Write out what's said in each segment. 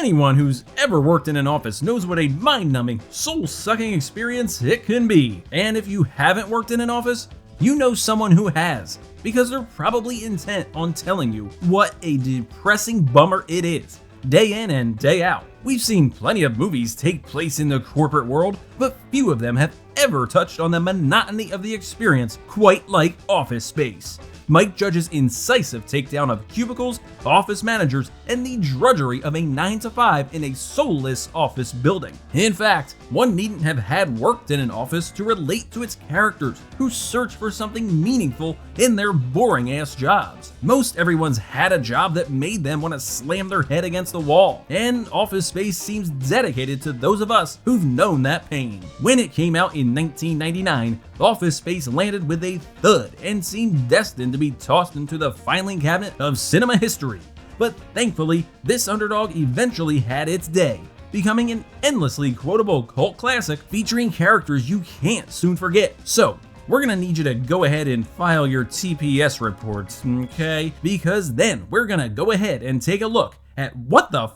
Anyone who's ever worked in an office knows what a mind-numbing, soul-sucking experience it can be. And if you haven't worked in an office, you know someone who has, because they're probably intent on telling you what a depressing bummer it is, day in and day out. We've seen plenty of movies take place in the corporate world, but few of them have ever touched on the monotony of the experience quite like Office Space. Mike Judge's incisive takedown of cubicles, office managers, and the drudgery of a 9-to-5 in a soulless office building. In fact, one needn't have had worked in an office to relate to its characters, who search for something meaningful in their boring-ass jobs. Most everyone's had a job that made them want to slam their head against the wall, and Office Space seems dedicated to those of us who've known that pain. When it came out in 1999, Office Space landed with a thud and seemed destined to be tossed into the filing cabinet of cinema history. But thankfully, this underdog eventually had its day, becoming an endlessly quotable cult classic featuring characters you can't soon forget. So, we're gonna need you to go ahead and file your TPS reports, okay? Because then we're gonna go ahead and take a look at what the f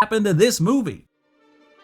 happened to this movie.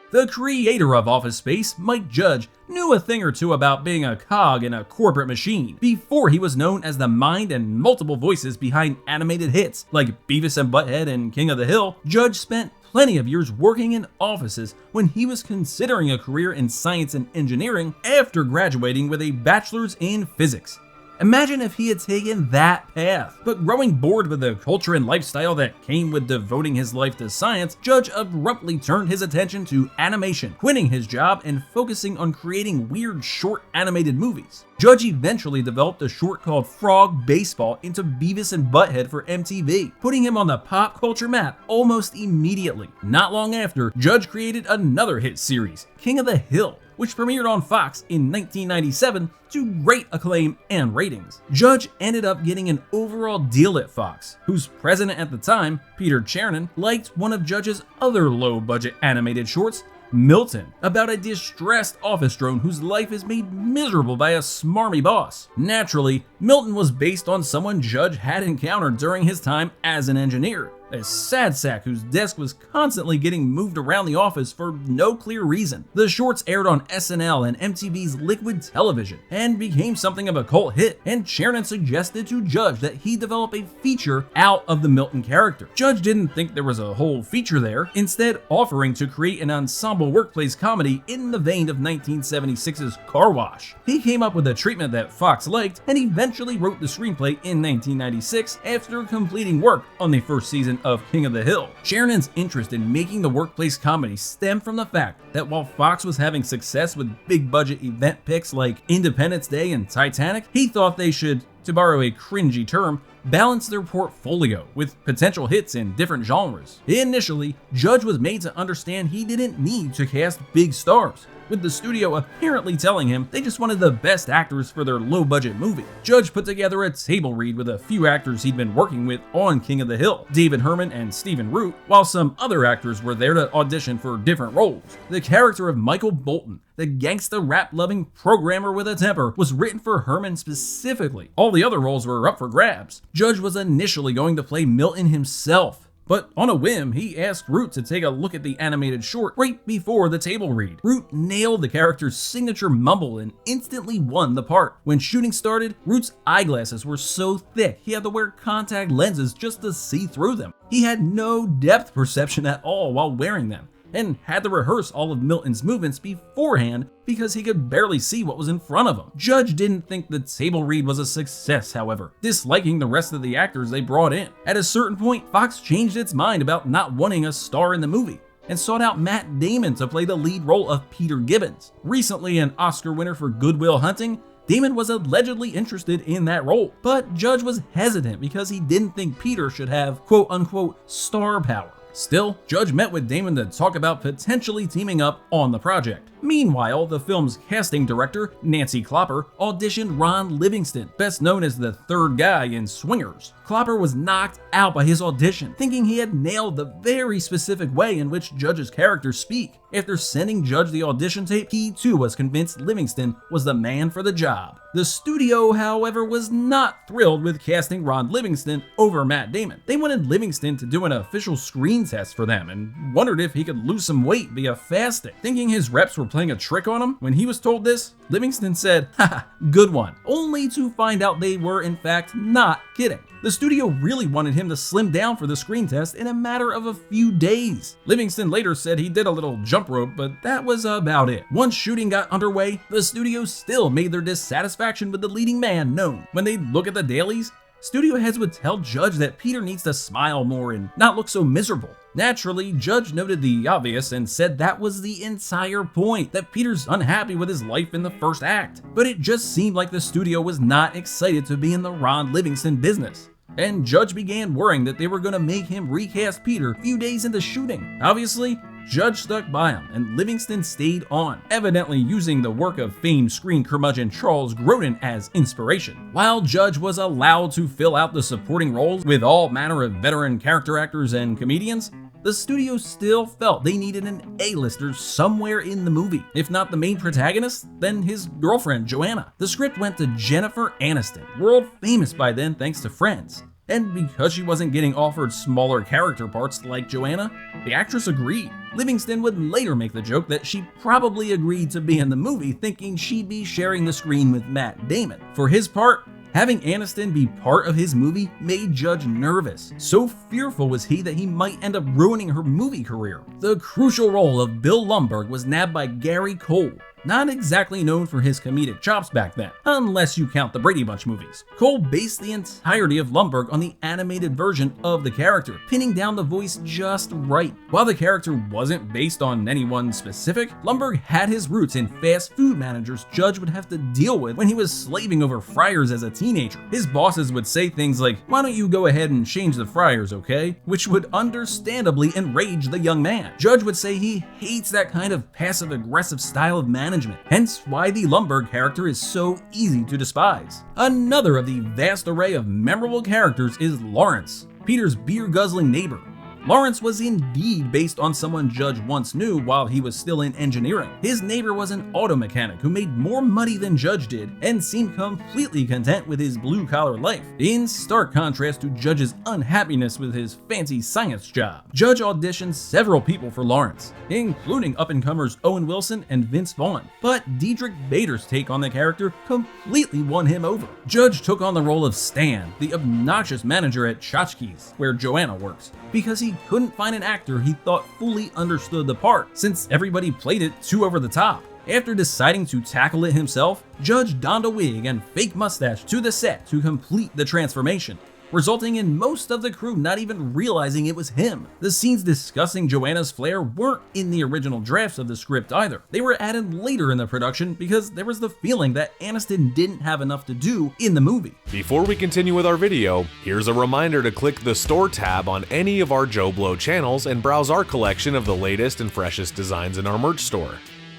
The creator of Office Space, Mike Judge, knew a thing or two about being a cog in a corporate machine before he was known as the mind and multiple voices behind animated hits like Beavis and Butthead and King of the Hill. Judge spent plenty of years working in offices when he was considering a career in science and engineering after graduating with a bachelor's in physics. Imagine if he had taken that path. But growing bored with the culture and lifestyle that came with devoting his life to science, Judge abruptly turned his attention to animation, quitting his job and focusing on creating weird short animated movies. Judge eventually developed a short called Frog Baseball into Beavis and Butthead for MTV, putting him on the pop culture map almost immediately. Not long after, Judge created another hit series, King of the Hill, which premiered on Fox in 1997 to great acclaim and ratings. Judge ended up getting an overall deal at Fox, whose president at the time, Peter Chernin, liked one of Judge's other low-budget animated shorts, Milton, about a distressed office drone whose life is made miserable by a smarmy boss. Naturally, Milton was based on someone Judge had encountered during his time as an engineer, a sad sack whose desk was constantly getting moved around the office for no clear reason. The shorts aired on SNL and MTV's Liquid Television and became something of a cult hit, and Chernin suggested to Judge that he develop a feature out of the Milton character. Judge didn't think there was a whole feature there, instead offering to create an ensemble workplace comedy in the vein of 1976's Car Wash. He came up with a treatment that Fox liked and eventually wrote the screenplay in 1996 after completing work on the first season of King of the Hill. Chernin's interest in making the workplace comedy stemmed from the fact that while Fox was having success with big budget event picks like Independence Day and Titanic, he thought they should, to borrow a cringy term, balance their portfolio with potential hits in different genres. Initially, Judge was made to understand he didn't need to cast big stars, with the studio apparently telling him they just wanted the best actors for their low-budget movie. Judge put together a table read with a few actors he'd been working with on King of the Hill, David Herman and Stephen Root, while some other actors were there to audition for different roles. The character of Michael Bolton, the gangsta rap-loving programmer with a temper, was written for Herman specifically. All the other roles were up for grabs. Judge was initially going to play Milton himself, but on a whim, he asked Root to take a look at the animated short right before the table read. Root nailed the character's signature mumble and instantly won the part. When shooting started, Root's eyeglasses were so thick he had to wear contact lenses just to see through them. He had no depth perception at all while wearing them, and had to rehearse all of Milton's movements beforehand because he could barely see what was in front of him. Judge didn't think the table read was a success, however, disliking the rest of the actors they brought in. At a certain point, Fox changed its mind about not wanting a star in the movie and sought out Matt Damon to play the lead role of Peter Gibbons. Recently an Oscar winner for Good Will Hunting, Damon was allegedly interested in that role, but Judge was hesitant because he didn't think Peter should have quote-unquote star power. Still, Judge met with Damon to talk about potentially teaming up on the project. Meanwhile, the film's casting director, Nancy Klopper, auditioned Ron Livingston, best known as the third guy in Swingers. Klopper was knocked out by his audition, thinking he had nailed the very specific way in which Judge's characters speak. After sending Judge the audition tape, he too was convinced Livingston was the man for the job. The studio, however, was not thrilled with casting Ron Livingston over Matt Damon. They wanted Livingston to do an official screen test for them and wondered if he could lose some weight via fasting. Thinking his reps were playing a trick on him, when he was told this, Livingston said, "Haha, good one," only to find out they were in fact not kidding. The studio really wanted him to slim down for the screen test in a matter of a few days. Livingston later said he did a little jump rope, but that was about it. Once shooting got underway, the studio still made their dissatisfaction with the leading man known. When they'd look at the dailies, studio heads would tell Judge that Peter needs to smile more and not look so miserable. Naturally, Judge noted the obvious and said that was the entire point, that Peter's unhappy with his life in the first act. But it just seemed like the studio was not excited to be in the Ron Livingston business, and Judge began worrying that they were going to make him recast Peter a few days into shooting. Obviously, Judge stuck by him, and Livingston stayed on, evidently using the work of famed screen curmudgeon Charles Grodin as inspiration. While Judge was allowed to fill out the supporting roles with all manner of veteran character actors and comedians, the studio still felt they needed an A-lister somewhere in the movie. If not the main protagonist, then his girlfriend, Joanna. The script went to Jennifer Aniston, world famous by then thanks to Friends. And because she wasn't getting offered smaller character parts like Joanna, the actress agreed. Livingston would later make the joke that she probably agreed to be in the movie thinking she'd be sharing the screen with Matt Damon. For his part, having Aniston be part of his movie made Judge nervous. So fearful was he that he might end up ruining her movie career. The crucial role of Bill Lumbergh was nabbed by Gary Cole, not exactly known for his comedic chops back then, unless you count the Brady Bunch movies. Cole based the entirety of Lumbergh on the animated version of the character, pinning down the voice just right. While the character wasn't based on anyone specific, Lumbergh had his roots in fast food managers Judge would have to deal with when he was slaving over fryers as a teenager. His bosses would say things like, "Why don't you go ahead and change the fryers, okay?" which would understandably enrage the young man. Judge would say he hates that kind of passive-aggressive style of management, hence why the Lumbergh character is so easy to despise. Another of the vast array of memorable characters is Lawrence, Peter's beer-guzzling neighbor. Lawrence was indeed based on someone Judge once knew while he was still in engineering. His neighbor was an auto mechanic who made more money than Judge did and seemed completely content with his blue-collar life, in stark contrast to Judge's unhappiness with his fancy science job. Judge auditioned several people for Lawrence, including up-and-comers Owen Wilson and Vince Vaughn, but Diedrich Bader's take on the character completely won him over. Judge took on the role of Stan, the obnoxious manager at Tchotchkes, where Joanna works, because he couldn't find an actor he thought fully understood the part, since everybody played it too over the top. After deciding to tackle it himself, Judge donned a wig and fake mustache to the set to complete the transformation, resulting in most of the crew not even realizing it was him. The scenes discussing Joanna's flair weren't in the original drafts of the script either. They were added later in the production because there was the feeling that Aniston didn't have enough to do in the movie. Before we continue with our video, here's a reminder to click the store tab on any of our JoBlo channels and browse our collection of the latest and freshest designs in our merch store.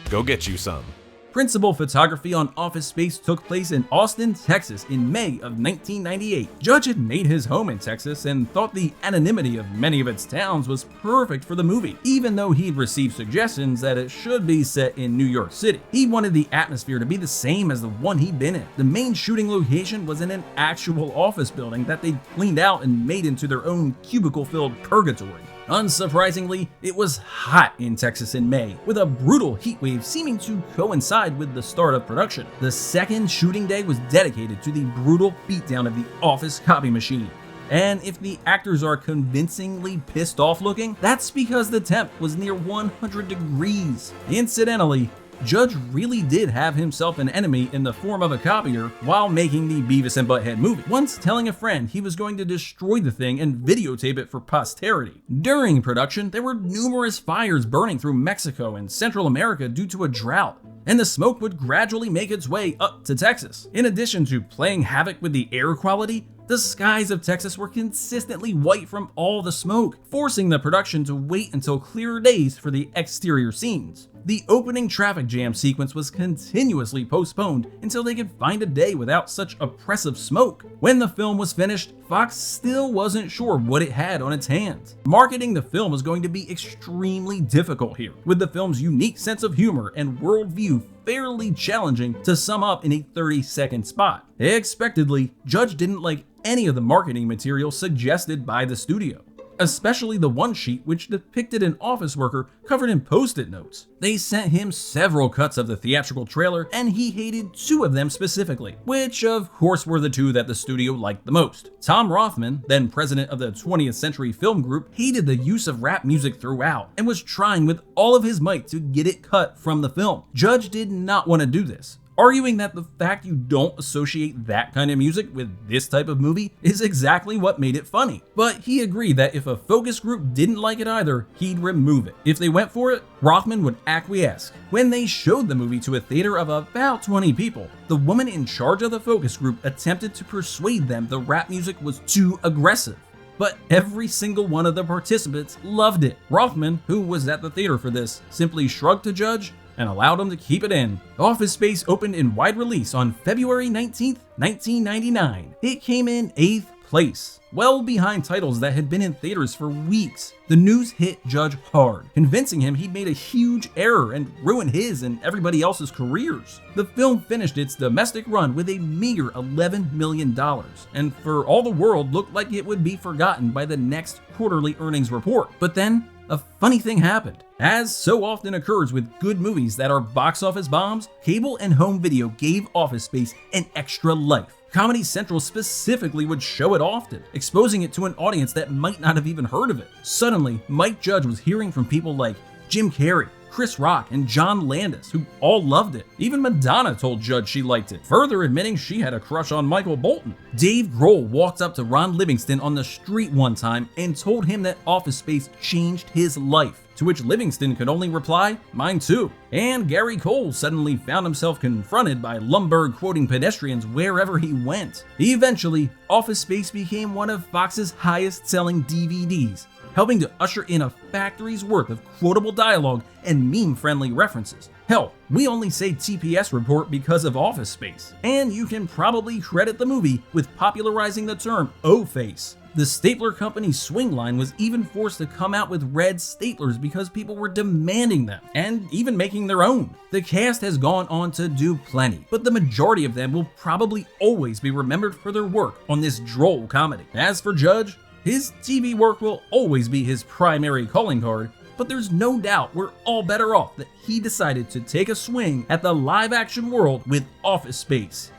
Go get you some. Principal photography on Office Space took place in Austin, Texas in May of 1998. Judge had made his home in Texas and thought the anonymity of many of its towns was perfect for the movie, even though he'd received suggestions that it should be set in New York City. He wanted the atmosphere to be the same as the one he'd been in. The main shooting location was in an actual office building that they'd cleaned out and made into their own cubicle-filled purgatory. Unsurprisingly, it was hot in Texas in May, with a brutal heat wave seeming to coincide with the start of production. The second shooting day was dedicated to the brutal beatdown of the office copy machine. And if the actors are convincingly pissed off looking, that's because the temp was near 100 degrees. Incidentally, Judge really did have himself an enemy in the form of a copier while making the Beavis and Butthead movie, once telling a friend he was going to destroy the thing and videotape it for posterity. During production, there were numerous fires burning through Mexico and Central America due to a drought, and the smoke would gradually make its way up to Texas. In addition to playing havoc with the air quality, the skies of Texas were consistently white from all the smoke, forcing the production to wait until clearer days for the exterior scenes. The opening traffic jam sequence was continuously postponed until they could find a day without such oppressive smoke. When the film was finished, Fox still wasn't sure what it had on its hands. Marketing the film was going to be extremely difficult here, with the film's unique sense of humor and worldview fairly challenging to sum up in a 30-second spot. Expectedly, Judge didn't like any of the marketing material suggested by the studio, especially the one sheet which depicted an office worker covered in post-it notes. They sent him several cuts of the theatrical trailer, and he hated 2 of them specifically, which of course were the 2 that the studio liked the most. Tom Rothman, then president of the 20th Century Film Group, hated the use of rap music throughout and was trying with all of his might to get it cut from the film. Judge did not want to do this, arguing that the fact you don't associate that kind of music with this type of movie is exactly what made it funny. But he agreed that if a focus group didn't like it either, he'd remove it. If they went for it, Rothman would acquiesce. When they showed the movie to a theater of about 20 people, the woman in charge of the focus group attempted to persuade them the rap music was too aggressive. But every single one of the participants loved it. Rothman, who was at the theater for this, simply shrugged to Judge and allowed him to keep it in. Office Space opened in wide release on February 19th, 1999. It came in 8th place, well behind titles that had been in theaters for weeks. The news hit Judge hard, convincing him he'd made a huge error and ruined his and everybody else's careers. The film finished its domestic run with a meager $11 million, and for all the world looked like it would be forgotten by the next quarterly earnings report. But then, a funny thing happened. As so often occurs with good movies that are box office bombs, cable and home video gave Office Space an extra life. Comedy Central specifically would show it often, exposing it to an audience that might not have even heard of it. Suddenly, Mike Judge was hearing from people like Jim Carrey, Chris Rock, and John Landis, who all loved it. Even Madonna told Judge she liked it, further admitting she had a crush on Michael Bolton. Dave Grohl walked up to Ron Livingston on the street one time and told him that Office Space changed his life, to which Livingston could only reply, "Mine too." And Gary Cole suddenly found himself confronted by Lumbergh quoting pedestrians wherever he went. Eventually, Office Space became one of Fox's highest-selling DVDs, helping to usher in a factory's worth of quotable dialogue and meme-friendly references. Hell, we only say TPS report because of Office Space, and you can probably credit the movie with popularizing the term O-face. The stapler company's swing line was even forced to come out with red staplers because people were demanding them, and even making their own. The cast has gone on to do plenty, but the majority of them will probably always be remembered for their work on this droll comedy. As for Judge, his TV work will always be his primary calling card, but there's no doubt we're all better off that he decided to take a swing at the live-action world with Office Space.